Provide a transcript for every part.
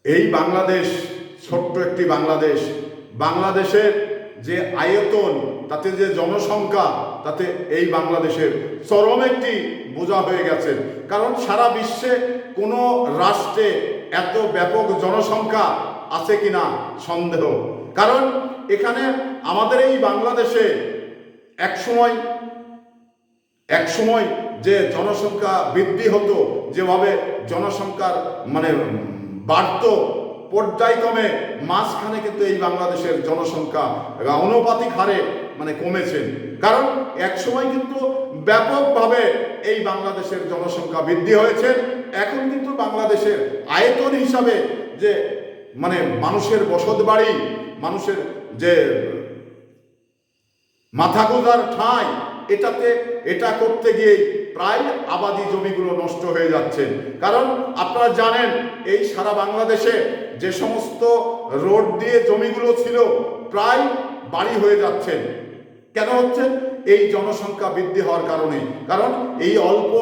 এই বাংলাদেশ ছোট্ট একটি বাংলাদেশ, বাংলাদেশের যে আয়তন, তাতে যে জনসংখ্যা, তাতে এই বাংলাদেশের চরম একটি বোঝা হয়ে গেছে। কারণ সারা বিশ্বে কোনো রাষ্ট্রে এত ব্যাপক জনসংখ্যা আছে কিনা সন্দেহ। কারণ এখানে আমাদের এই বাংলাদেশে এক সময় যে জনসংখ্যা বৃদ্ধি হতো, যেভাবে জনসংখ্যার বাড়তো পর্যায়ক্রমে, মাঝখানে কিন্তু এই বাংলাদেশের জনসংখ্যা আনুপাতিক হারে কমেছে। কারণ এক সময় কিন্তু ব্যাপকভাবে এই বাংলাদেশের জনসংখ্যা বৃদ্ধি হয়েছে। এখন কিন্তু বাংলাদেশের আয়তন হিসাবে যে মানুষের বসত বাড়ি, মানুষের যে মাথা গোঁজার ঠাঁই, এটা করতে গিয়ে প্রায় আবাদি জমিগুলো নষ্ট হয়ে যাচ্ছে। কারণ আপনারা জানেন, এই সারা বাংলাদেশে যে সমস্ত রোড দিয়ে জমিগুলো ছিল প্রায় বাড়ি হয়ে যাচ্ছে। কেন হচ্ছে? এই জনসংখ্যা বৃদ্ধি হওয়ার কারণে। কারণ এই অল্প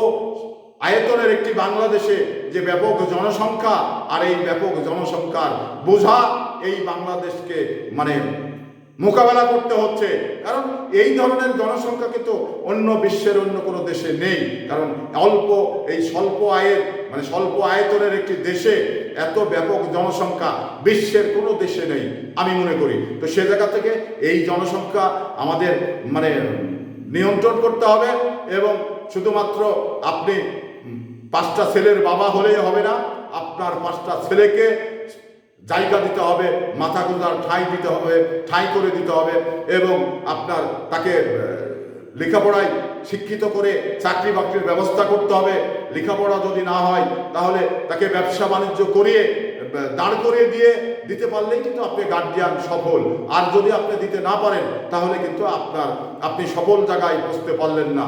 আয়তনের একটি বাংলাদেশে যে ব্যাপক জনসংখ্যা, আর এই ব্যাপক জনসংখ্যার বোঝা এই বাংলাদেশকে মোকাবেলা করতে হচ্ছে। কারণ এই ধরনের জনসংখ্যা কিন্তু অন্য বিশ্বের অন্য কোনো দেশে নেই। কারণ এই স্বল্প আয়তনের একটি দেশে এত ব্যাপক জনসংখ্যা বিশ্বের কোনো দেশে নেই আমি মনে করি। তো সে জায়গা থেকে এই জনসংখ্যা আমাদের নিয়ন্ত্রণ করতে হবে। এবং শুধুমাত্র আপনি 5টা ছেলের বাবা হলেই হবে না, আপনার 5টা ছেলেকে জায়গা দিতে হবে, মাথা গোঁজার ঠাঁই করে দিতে হবে। এবং তাকে লেখাপড়ায় শিক্ষিত করে চাকরি বাকরির ব্যবস্থা করতে হবে। লেখাপড়া যদি না হয়, তাহলে তাকে ব্যবসা বাণিজ্য করিয়ে দাঁড় করিয়ে দিতে পারলেই কিন্তু আপনি গার্জিয়ান সফল। আর যদি আপনি দিতে না পারেন, তাহলে কিন্তু আপনি সফল জায়গায় পৌঁছতে পারলেন না।